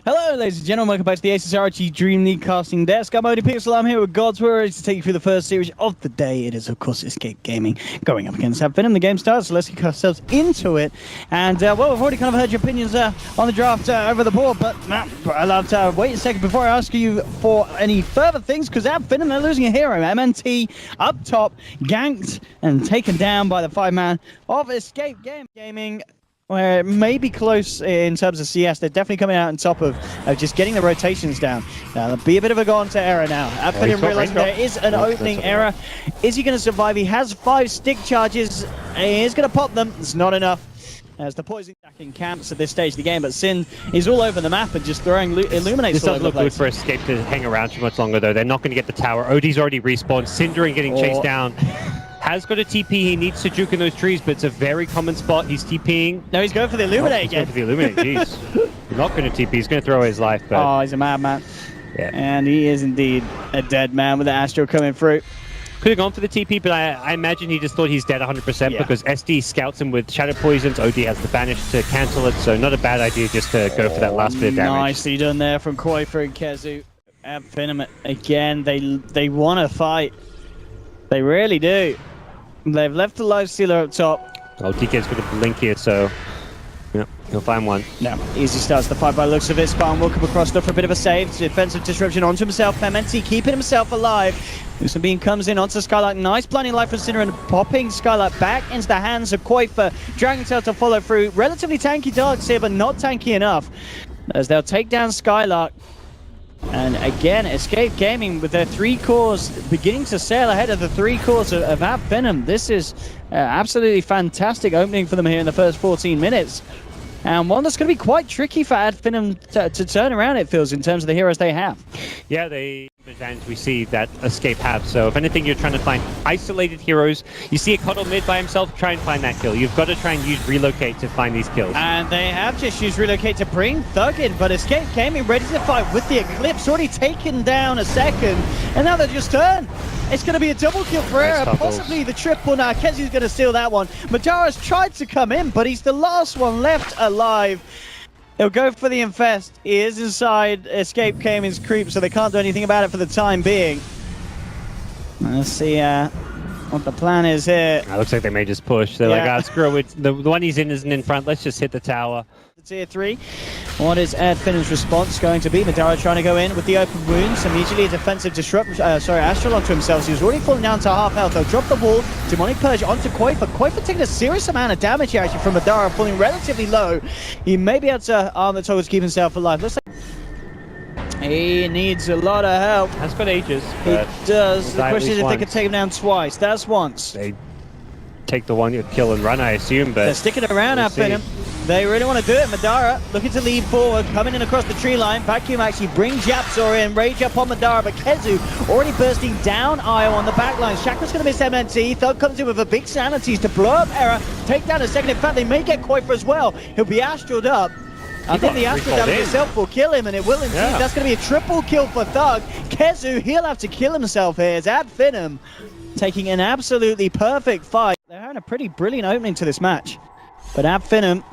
Hello, ladies and gentlemen. Welcome back to the AD Dreamleague casting desk. I'm Odie Pixel. I'm here with God's Word to take you through the first series of the day. It is, of course, Escape Gaming going up against AD FINEM. The game starts, so let's get ourselves into it. And, well, we've already kind of heard your opinions on the draft over the board, but I'd love to wait a second before I ask you for any further things, because AD FINEM, they're losing a hero. MNT up top, ganked and taken down by the 5-man of Escape Gaming. Where it may be close in terms of CS, they're definitely coming out on top of just getting the rotations down. Now, there'll be a bit of a go-on-to error now. AD FINEM realizing there is an opening error. Is he going to survive? He has 5 stick charges. He is going to pop them. It's not enough. As the poison back in camps at this stage of the game, but Sin is all over the map and just throwing illuminates. This doesn't look good for Escape to hang around too much longer, though. They're not going to get the tower. OD's already respawned. Syndering getting chased down. Has got a TP. He needs to juke in those trees, but it's a very common spot. He's TPing. No, he's going for the illuminate again. He's going for the illuminate. Jeez. Not going to TP. He's going to throw his life. But... Oh, he's a madman. Yeah. And he is indeed a dead man with the Astro coming through. Could have gone for the TP, but I imagine he just thought he's dead 100% because SD scouts him with Shadow Poisons. OD has the Banish to cancel it, so not a bad idea just to go for that last bit of damage. Nicely done there from Koifer and Kezu. AD FINEM, again, they want to fight. They really do. They've left the life stealer up top. Oh, DK's got a blink here, so yeah, he'll find one. No, easy starts the fight by the looks of it. Spartan will come across for a bit of a save. Defensive disruption onto himself. MNT keeping himself alive. Lucenbeam comes in onto Skylark. Nice blinding light from Cinder and popping Skylark back into the hands of Koifer. Dragon Tail to follow through. Relatively tanky darks here, but not tanky enough. As they'll take down Skylark. And again, Escape Gaming with their 3 cores beginning to sail ahead of the 3 cores of AD FINEM. This is absolutely fantastic opening for them here in the first 14 minutes. And one that's going to be quite tricky for AD FINEM to turn around, it feels, in terms of the heroes they have. Yeah, the advantage we see that Escape have. So if anything, you're trying to find isolated heroes. You see a Cuddle mid by himself, try and find that kill. You've got to try and use Relocate to find these kills. And they have just used Relocate to bring Thug in, but Escape Gaming ready to fight with the Eclipse, already taken down a second, and now they just turn. It's going to be a double kill for Era, possibly the triple. Now Kezu's going to steal that one. Madara's tried to come in, but he's the last one left alive. He'll go for the infest. He is inside Escape Gaming's creep, so they can't do anything about it for the time being. Let's see what the plan is here. It looks like they may just push. They're like, screw it. The one he's in isn't in front. Let's just hit the tower. Tier 3. What is AD FINEM's response going to be? Madara trying to go in with the open wounds. Immediately a defensive disruption. Astral onto himself. So he was already falling down to half health. They'll drop the wall. Demonic Purge onto Koifer. Koifer taking a serious amount of damage here actually from Madara, falling relatively low. He may be able to arm the toggle to keep himself alive. Looks like he needs a lot of help. Has got ages. He does. The question is if they could take him down twice. That's once. They take the one kill and run, I assume, but they're sticking around AD FINEM. They really want to do it. Madara looking to lead forward, coming in across the tree line. Vacuum actually brings Japsor in, rage up on Madara, but Kezu already bursting down Io on the back line. Shackle's going to miss MNT. Thug comes in with a big Sanities to blow up Era, take down a second. In fact, they may get Koifer as well. He'll be astraled up. I think the Astral damage itself will kill him, and it will indeed. Yeah. That's going to be a triple kill for Thug. Kezu, he'll have to kill himself here as AD FINEM taking an absolutely perfect fight. They're having a pretty brilliant opening to this match. But AD FINEM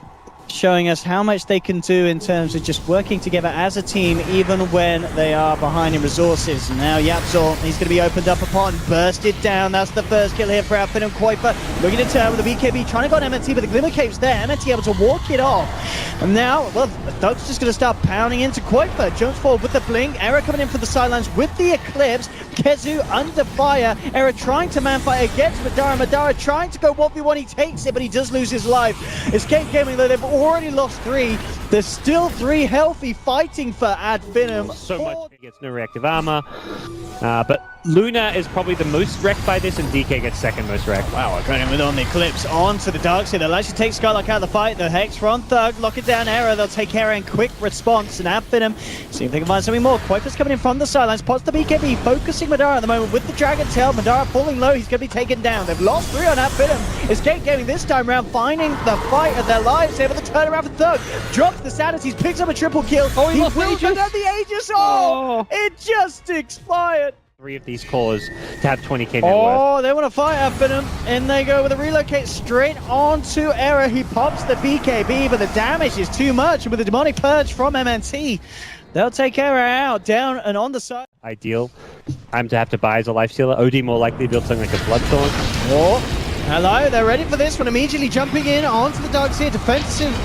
showing us how much they can do in terms of just working together as a team, even when they are behind in resources. Now Yapzor, he's going to be opened up upon, bursted down. That's the first kill here for AD FINEM. Koifer looking to turn with the BKB, trying to go on MNT, but the Glimmer Cape's there. MNT able to walk it off. And now, well, Thug's just going to start pounding into Koifer. Jumps forward with the blink. Era coming in for the sidelines with the Eclipse. Kezu under fire. Era trying to man-fight against Madara. Madara trying to go 1v1. He takes it, but he does lose his life. Escape Gaming, though, they've already lost 3. There's still 3 healthy fighting for AD FINEM. So much. He gets no reactive armor. But Luna is probably the most wrecked by this, and DK gets second most wrecked. Wow, I'm going with on the Eclipse onto the dark side. They'll actually take Skylark out of the fight. The Hex from Thug, lock it down Era. They'll take Era in quick response, and AD FINEM see if they can find something more. Koifer's coming in from the sidelines, pots the BKB, focusing Madara at the moment with the Dragon Tail. Madara falling low, he's going to be taken down. They've lost 3 on AD FINEM. Escape Gaming this time around, finding the fight of their lives, able to turn around for Thug. Drops the Sanities, picks up a triple kill. Oh, he will lost Aegis. go down the Aegis. Oh, it just expired. 3 of these cores to have 20k net worth. Oh, they want to fight AD FINEM, and they go with a relocate straight onto Era. He pops the BKB, but the damage is too much. And with the demonic purge from MNT, they'll take Era out, down and on the side. Ideal. I'm to have to buy as a life stealer. OD more likely to build something like a Bloodthorn. Oh, hello, they're ready for this one. Immediately jumping in onto the Darkseer. Defensive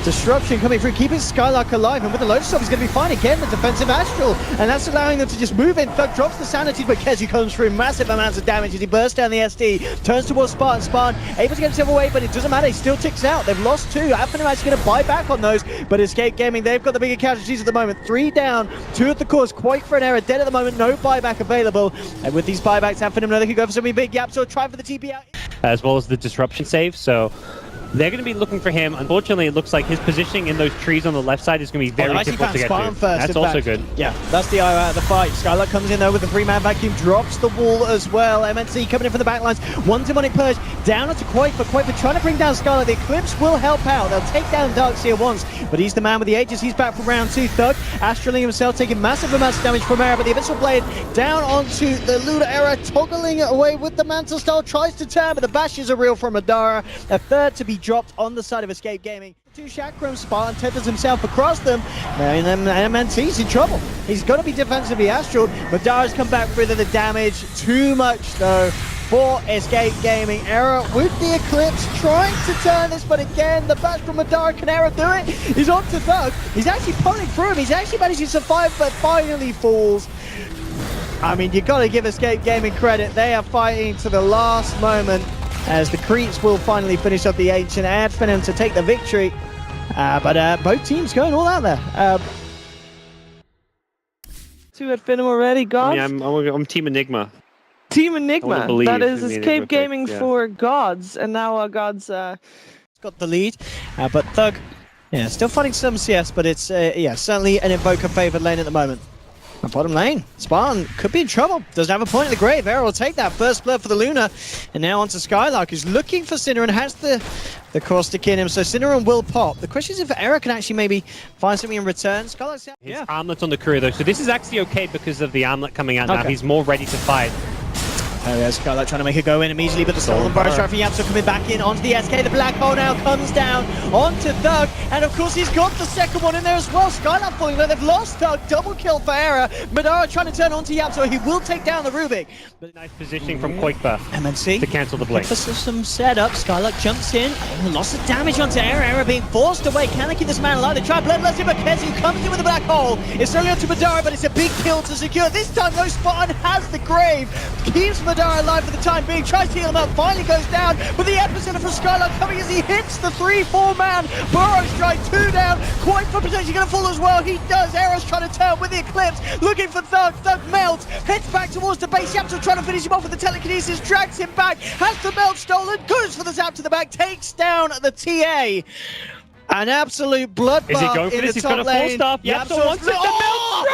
disruption coming through, keeping Skylark alive, and with the Lotus Stop, he's going to be fine again. The defensive Astral, and that's allowing them to just move in. Thug drops the sanity, but Kezu comes through massive amounts of damage as he bursts down the SD, turns towards Spartan. Spartan able to get himself away, but it doesn't matter. He still ticks out. They've lost 2. AD FINEM actually going to buy back on those, but Escape Gaming, they've got the bigger casualties at the moment. 3 down, 2 at the course. Quite for an Error, dead at the moment. No buyback available, and with these buybacks, AD FINEM know they can go for something big. Yep, so try for the TP out, as well as the disruption save. So they're going to be looking for him. Unfortunately, it looks like his positioning in those trees on the left side is going to be very difficult to get to. First, that's also good. Yeah, that's the eye out of the fight. Skylark comes in though with the 3-man vacuum, drops the wall as well. MNC coming in from the backlines. One demonic purge down onto Quaifer. Quaifer trying to bring down Skylark. The Eclipse will help out. They'll take down Darkseer once, but he's the man with the Aegis. He's back from round 2. Thug astraling himself, taking massive amounts of damage from Era, but the Abyssal Blade down onto the Lunar Era, toggling away with the Mantle Style, tries to turn, but the bashes are real from Madara. A third to be dropped on the side of Escape Gaming. 2 Chakram, Spartan tethers himself across them, and then MNT's in trouble. He's got to be defensively Astral. Madara's come back through the damage. Too much though for Escape Gaming. Era with the Eclipse trying to turn this, but again the bash from Madara. Can Era do it? He's on to Thug. He's actually pulling through him. He's actually managed to survive, but finally falls. I mean, you got to give Escape Gaming credit. They are fighting to the last moment, as the Creeps will finally finish up the Ancient. AD FINEM to take the victory. But both teams going all out there. 2 AD FINEM already, Gods? Yeah, I'm Team Enigma. Team Enigma. That is Escape Gaming pick, yeah. for Gods, and now Gods got the lead. But Thug, yeah, still fighting some CS, but it's yeah, certainly an Invoker favored lane at the moment. Bottom lane, Spartan could be in trouble. Doesn't have a point in the grave. Era will take that first blood for the Luna. And now onto Skylark, who's looking for Sinner and has the caustic in him. So Sinner will pop. The question is if Era can actually maybe find something in return. Skylark's out. His armlet's on the courier though, so this is actually okay because of the armlet coming out now. He's more ready to fight. Oh, there's Skylark trying to make a go in immediately, but the stolen burst strike from Yamso coming back in onto the SK. The black hole now comes down onto Thug, and of course he's got the second one in there as well. Skylark falling low, they've lost Thug, double kill for Era. Madara trying to turn onto Yamso, he will take down the Rubik. But nice positioning from Quaifer MNC to cancel the blink. For some setup, Skylark jumps in, lots of damage onto Era. Era being forced away, can they keep this man alive? They try Bloodlust, but Kezu comes in with the black hole. It's only onto Madara, but it's a big kill to secure. This time though, Spartan has the grave, keeps Madara alive for the time being, tries to heal him up, finally goes down, but the epicenter from Skylark coming as he hits the 3-4 man. Burrow strike, 2 down, quite for potentially going to fall as well. He does. Era's trying to turn with the Eclipse, looking for Thug. Thug melts, heads back towards the base. Yamso trying to finish him off with the telekinesis, drags him back, has the melt stolen, goes for the zap to the back, takes down the TA. An absolute bloodbath. Is he going for this? He's got a full stop. Yamso wants it. Oh,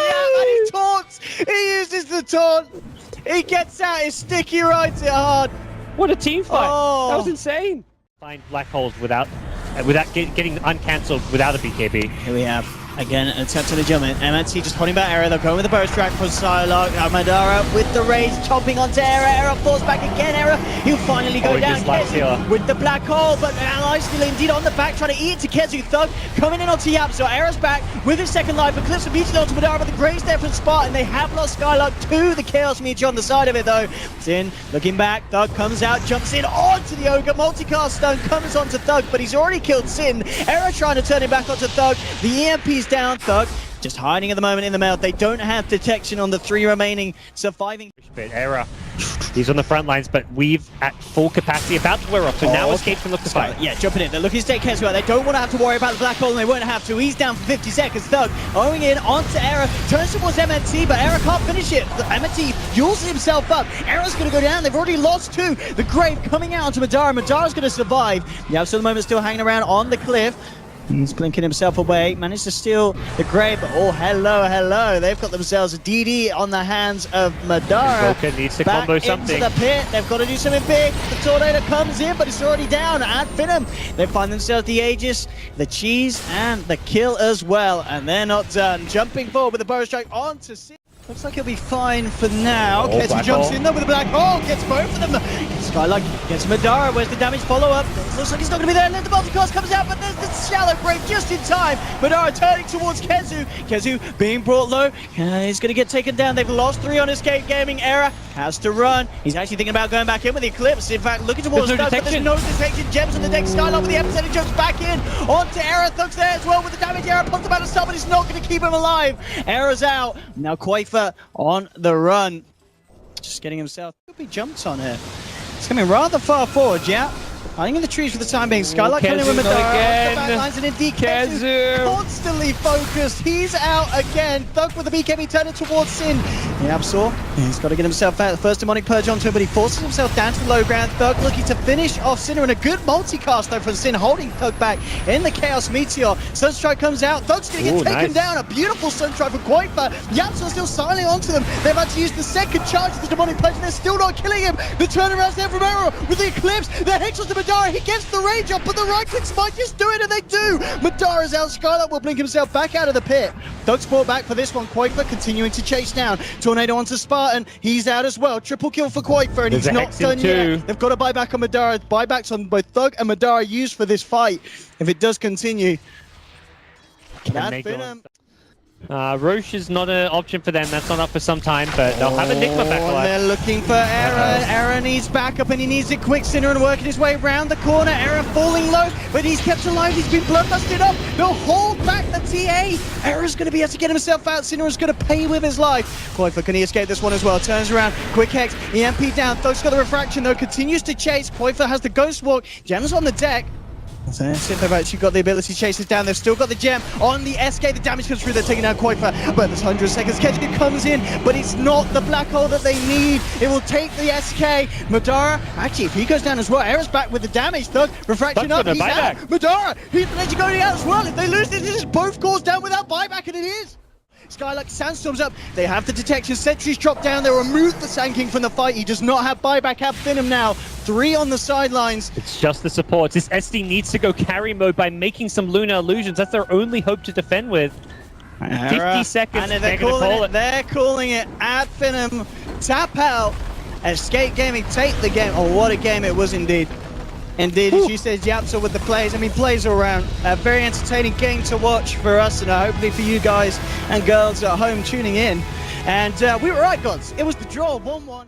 yeah, and he taunts. He uses the taunt. He gets out his sticky, rides it hard. What a team fight. Oh. That was insane. Find black holes without getting uncancelled without a BKB. Here we have, again, an attempt to the jump in. MNC just holding back Era. They're going with the burst track for Skylark. Madara with the rage, chopping onto Era. Era falls back again. Era, he'll finally go down. Kezu with the black hole, but Ally still indeed on the back, trying to eat it to Kezu. Thug coming in onto Yap. So Era's back with his second life. Eclipse immediately onto Madara, but the grace there from Spartan. They have lost Skylark to the Chaos Meteor on the side of it though. Sin looking back. Thug comes out, jumps in onto the Ogre. Multicast stone comes onto Thug, but he's already killed Sin. Era trying to turn him back onto Thug. The EMP's down. Thug just hiding at the moment in the mouth. They don't have detection on the 3 remaining surviving. Era, he's on the front lines, but we've at full capacity, about to wear off. So now Escape can look to fight. Yeah, jumping in. They're looking to take Kezu out. They don't want to have to worry about the black hole, and they won't have to. He's down for 50 seconds. Thug owing in onto Era, turns towards MNT, but Era can't finish it. MNT fuels himself up. Era's going to go down. They've already lost 2. The grave coming out onto Madara. Madara's going to survive. Yeah, so at the moment still hanging around on the cliff. He's blinking himself away, managed to steal the grave. Oh, hello. They've got themselves a DD on the hands of Madara. Broken needs to combo something. Into the pit. They've got to do something big. The tornado comes in, but it's already down. AD FINEM, they find themselves the Aegis, the cheese, and the kill as well. And they're not done. Jumping forward with the bow strike onto Looks like he'll be fine for now. Oh, Kezu jumps in there with a black hole, gets both of them. Skylark gets Madara, where's the damage follow-up? Looks like he's not going to be there, and then the multicast comes out, but there's the shallow break just in time. Madara turning towards Kezu. Kezu being brought low, he's going to get taken down. They've lost 3 on Escape Gaming. Era has to run. He's actually thinking about going back in with the Eclipse. In fact, looking towards Thug, but there's no detection. Gems on the deck. Skylark with the epicenter jumps back in onto Era. Thug's there as well with the damage. Era puts him out of stun, but it's not going to keep him alive. Era's out. Now Quaifa on the run. Just getting himself. Could be jumped on here. It's coming rather far forward, yeah. Hiding in the trees for the time being. Skylark coming in with Madara. The backlines, and indeed Kezu constantly focused. He's out again. Thug with the BKB turning towards Sin. The Absol. He's got to get himself out. The first demonic purge onto him, but he forces himself down to the low ground. Thug looking to finish off Sinner, and a good multicast though from Sin, holding Thug back in the Chaos Meteor. Sunstrike comes out. Thug's going to get taken down. A beautiful Sunstrike for Quaifa. Yapso still silently onto them. They've had to use the second charge of the demonic purge, and they're still not killing him. The turnaround's there from Arrow with the Eclipse. The Hex onto Madara. He gets the range up, but the right clicks might just do it, and they do. Madara's out. Skylark will blink himself back out of the pit. Thug's brought back for this one. Quaifa continuing to chase down. Tornado onto Spartan. He's out as well. Triple kill for Quaifa, and he's not done yet. They've got to buy back on Madara. Buybacks on both Thug and Madara used for this fight. If it does continue. AD FINEM. Roche is not an option for them. That's not up for some time, but they'll have Enigma back alive. They're looking for Era. Era needs backup, and he needs it quick. Sinner and working his way around the corner. Era falling low, but he's kept alive. He's been bloodlusted up. They'll hold back the TA. Era's going to be able to get himself out. Sinner is going to pay with his life. Quaifa, can he escape this one as well? Turns around. Quick Hex. EMP down. Thug's got the refraction though. Continues to chase. Quaifa has the Ghost Walk. Gems on the deck. So that's it, they've actually got the ability to chase this down. They've still got the gem on the SK. The damage comes through. They're taking down Quaifa, but there's 100 seconds. Kezu comes in, but it's not the black hole that they need. It will take the SK. Madara, actually, if he goes down as well, Era's back with the damage. Thug, refraction up, he's out. Madara, he's going out as well. If they lose this, this is both cores down without buyback, and it is. Skylark sandstorms up. They have the detection. Sentries drop down. They remove the Sand King from the fight. He does not have buyback. AD FINEM now. 3 on the sidelines. It's just the supports. This SD needs to go carry mode by making some Lunar illusions. That's their only hope to defend with. 50 seconds. And they're calling it. AD FINEM tap out. Escape Gaming take the game. Oh, what a game it was indeed. Indeed, as you said, Yapso with the plays. I mean, plays all around. A very entertaining game to watch for us, and hopefully for you guys and girls at home tuning in. And we were right, gods. It was the draw, 1-1.